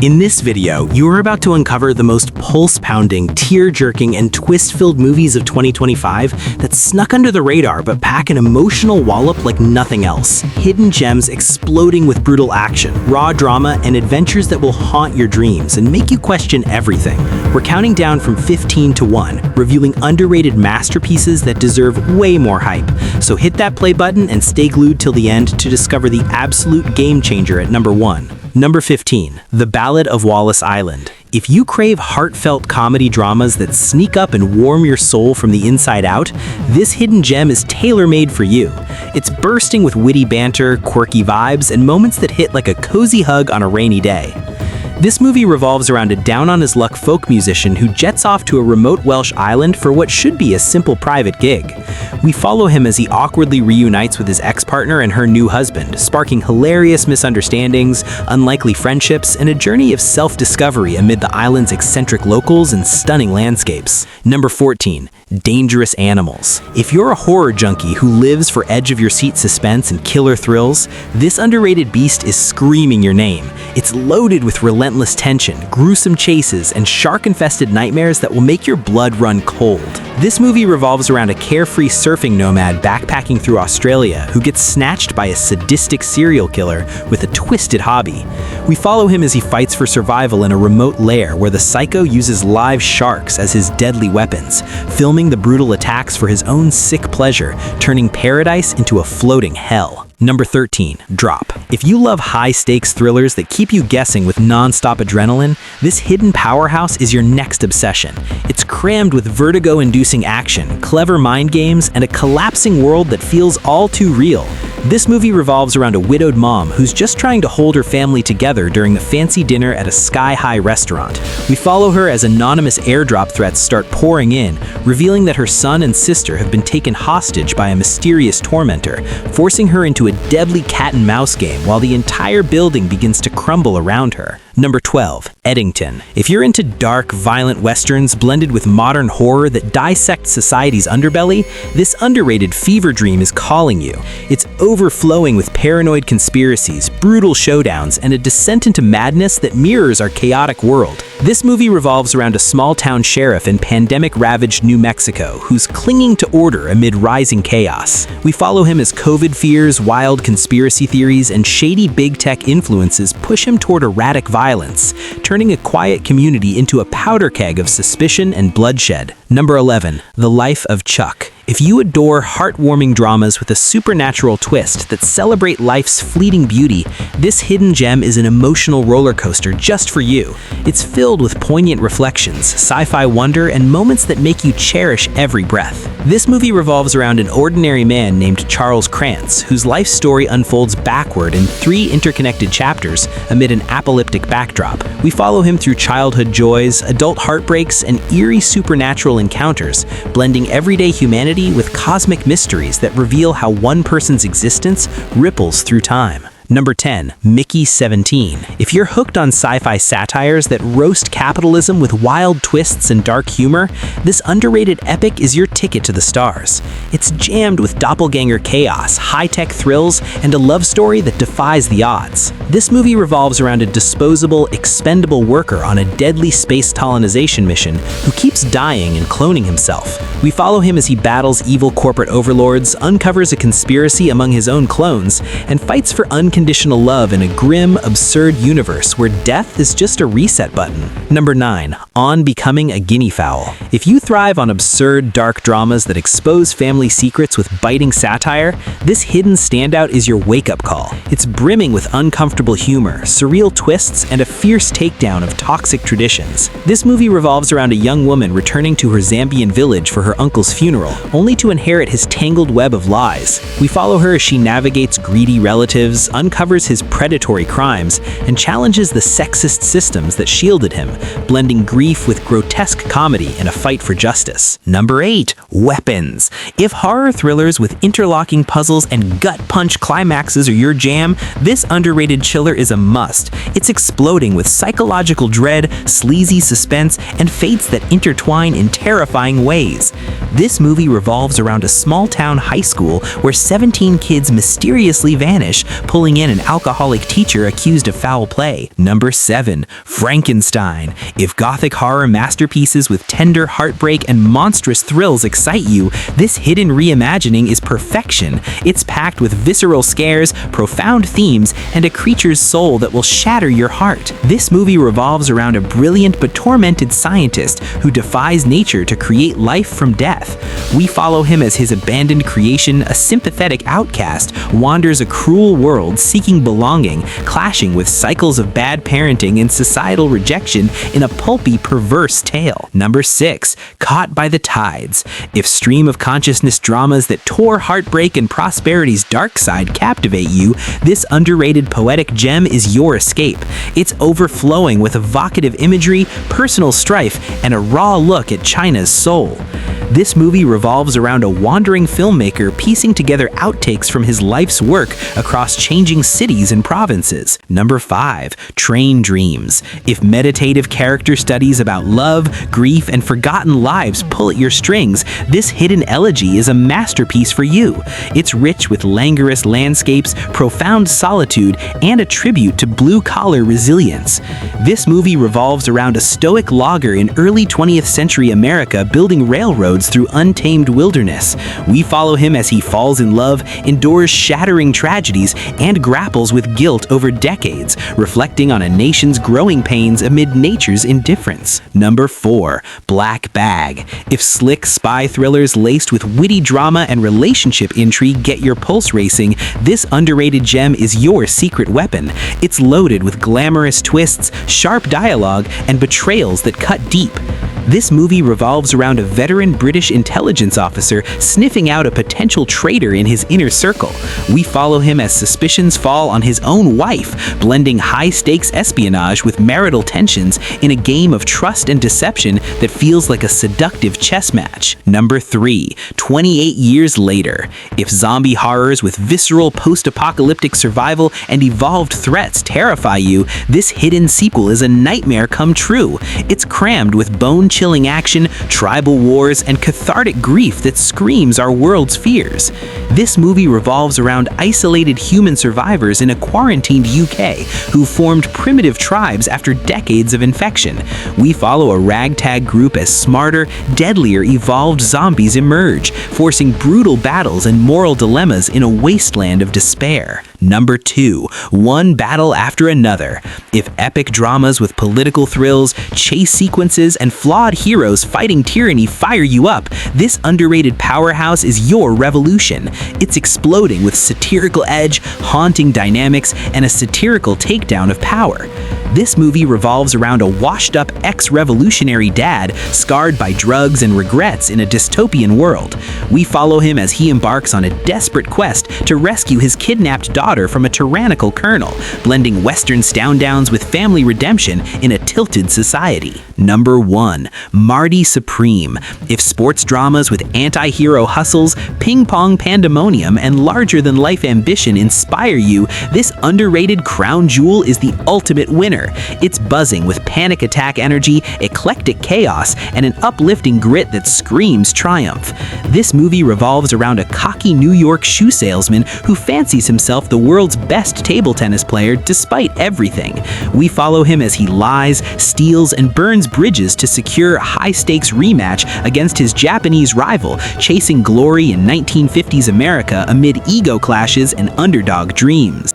In this video, you are about to uncover the most pulse-pounding, tear-jerking, and twist-filled movies of 2025 that snuck under the radar but pack an emotional wallop like nothing else. Hidden gems exploding with brutal action, raw drama, and adventures that will haunt your dreams and make you question everything. We're counting down from 15 to 1, reviewing underrated masterpieces that deserve way more hype. So hit that play button and stay glued till the end to discover the absolute game-changer at number 1. Number 15, The Ballad of Wallace Island. If you crave heartfelt comedy dramas that sneak up and warm your soul from the inside out, this hidden gem is tailor-made for you. It's bursting with witty banter, quirky vibes, and moments that hit like a cozy hug on a rainy day. This movie revolves around a down-on-his-luck folk musician who jets off to a remote Welsh island for what should be a simple private gig. We follow him as he awkwardly reunites with his ex-partner and her new husband, sparking hilarious misunderstandings, unlikely friendships, and a journey of self-discovery amid the island's eccentric locals and stunning landscapes. Number 14, Dangerous Animals. If you're a horror junkie who lives for edge-of-your-seat suspense and killer thrills, this underrated beast is screaming your name. It's loaded with relentless tension, gruesome chases, and shark-infested nightmares that will make your blood run cold. This movie revolves around a carefree surfing nomad backpacking through Australia who gets snatched by a sadistic serial killer with a twisted hobby. We follow him as he fights for survival in a remote lair where the psycho uses live sharks as his deadly weapons, filming the brutal attacks for his own sick pleasure, turning paradise into a floating hell. Number 13, Drop. If you love high-stakes thrillers that keep you guessing with non-stop adrenaline, this hidden powerhouse is your next obsession. It's crammed with vertigo-inducing action, clever mind games, and a collapsing world that feels all too real. This movie revolves around a widowed mom who's just trying to hold her family together during a fancy dinner at a sky-high restaurant. We follow her as anonymous airdrop threats start pouring in, revealing that her son and sister have been taken hostage by a mysterious tormentor, forcing her into a deadly cat-and-mouse game while the entire building begins to crumble around her. Number 12, Edington. If you're into dark, violent westerns blended with modern horror that dissect society's underbelly, this underrated fever dream is calling you. It's overflowing with paranoid conspiracies, brutal showdowns, and a descent into madness that mirrors our chaotic world. This movie revolves around a small-town sheriff in pandemic-ravaged New Mexico who's clinging to order amid rising chaos. We follow him as COVID fears, wild conspiracy theories, and shady big tech influences push him toward erratic violence, turning a quiet community into a powder keg of suspicion and bloodshed. Number 11, The Life of Chuck. If you adore heartwarming dramas with a supernatural twist that celebrate life's fleeting beauty, this hidden gem is an emotional roller coaster just for you. It's filled with poignant reflections, sci-fi wonder, and moments that make you cherish every breath. This movie revolves around an ordinary man named Charles Krantz, whose life story unfolds backward in 3 interconnected chapters amid an apocalyptic backdrop. We follow him through childhood joys, adult heartbreaks, and eerie supernatural encounters, blending everyday humanity with cosmic mysteries that reveal how one person's existence ripples through time. Number 10, Mickey 17. If you're hooked on sci-fi satires that roast capitalism with wild twists and dark humor, this underrated epic is your ticket to the stars. It's jammed with doppelganger chaos, high-tech thrills, and a love story that defies the odds. This movie revolves around a disposable, expendable worker on a deadly space colonization mission who keeps dying and cloning himself. We follow him as he battles evil corporate overlords, uncovers a conspiracy among his own clones, and fights for unconditional love in a grim, absurd universe where death is just a reset button. Number 9, On Becoming a Guinea Fowl. If you thrive on absurd, dark dramas that expose family secrets with biting satire, this hidden standout is your wake-up call. It's brimming with uncomfortable humor, surreal twists, and a fierce takedown of toxic traditions. This movie revolves around a young woman returning to her Zambian village for her uncle's funeral, only to inherit his tangled web of lies. We follow her as she navigates greedy relatives, uncovers his predatory crimes, and challenges the sexist systems that shielded him, blending grief with grotesque comedy in a fight for justice. Number 8, Weapons. If horror thrillers with interlocking puzzles and gut-punch climaxes are your jam, this underrated chiller is a must. It's exploding with psychological dread, sleazy suspense, and fates that intertwine in terrifying ways. This movie revolves around a small-town high school where 17 kids mysteriously vanish, pulling in an alcoholic teacher accused of foul play. Number 7. Frankenstein. If gothic horror masterpieces with tender heartbreak and monstrous thrills excite you, this hidden reimagining is perfection. It's packed with visceral scares, profound themes, and a creature's soul that will shatter your heart. This movie revolves around a brilliant but tormented scientist who defies nature to create life from death. We follow him as his abandoned creation, a sympathetic outcast, wanders a cruel world seeking belonging, clashing with cycles of bad parenting and societal rejection in a pulpy, perverse tale. Number 6. Caught by the Tides. If stream of consciousness dramas that tore heartbreak and prosperity's dark side captivate you, this underrated poetic gem is your escape. It's overflowing with evocative imagery, personal strife, and a raw look at China's soul. This movie revolves around a wandering filmmaker piecing together outtakes from his life's work across changing cities and provinces. Number 5. Train Dreams. If meditative character studies about love, grief, and forgotten lives pull at your strings, this hidden elegy is a masterpiece for you. It's rich with languorous landscapes, profound solitude, and a tribute to blue-collar resilience. This movie revolves around a stoic logger in early 20th century America building railroads through untamed wilderness. We follow him as he falls in love, endures shattering tragedies, and grapples with guilt over decades, reflecting on a nation's growing pains amid nature's indifference. Number 4. Black Bag. If slick spy thrillers laced with witty drama and relationship intrigue get your pulse racing, this underrated gem is your secret weapon. It's loaded with glamorous twists, sharp dialogue, and betrayals that cut deep. This movie revolves around a veteran British intelligence officer sniffing out a potential traitor in his inner circle. We follow him as suspicions fall on his own wife, blending high-stakes espionage with marital tensions in a game of trust and deception that feels like a seductive chess match. Number 3. 28 Years Later. If zombie horrors with visceral post-apocalyptic survival and evolved threats terrify you, this hidden sequel is a nightmare come true. It's crammed with bone-chilling action, tribal wars, and cathartic grief that screams our world's fears. This movie revolves around isolated human survivors in a quarantined UK who formed primitive tribes after decades of infection. We follow a ragtag group as smarter, deadlier evolved zombies emerge, forcing brutal battles and moral dilemmas in a wasteland of despair. Number 2. One Battle After Another. If epic dramas with political thrills, chase sequences, and flawed heroes fighting tyranny fire you up, this underrated powerhouse is your revolution. It's exploding with satirical edge, haunting dynamics, and a satirical takedown of power. This movie revolves around a washed-up ex-revolutionary dad scarred by drugs and regrets in a dystopian world. We follow him as he embarks on a desperate quest to rescue his kidnapped daughter from a tyrannical colonel, blending Western down-downs with family redemption in a tilted society. Number 1. Marty Supreme. If sports dramas with anti-hero hustles, ping-pong pandemonium, and larger-than-life ambition inspire you, this underrated crown jewel is the ultimate winner. It's buzzing with panic attack energy, eclectic chaos, and an uplifting grit that screams triumph. This movie revolves around a cocky New York shoe salesman who fancies himself the world's best table tennis player despite everything. We follow him as he lies, steals, and burns bridges to secure a high-stakes rematch against his Japanese rival, chasing glory in 1950s America amid ego clashes and underdog dreams.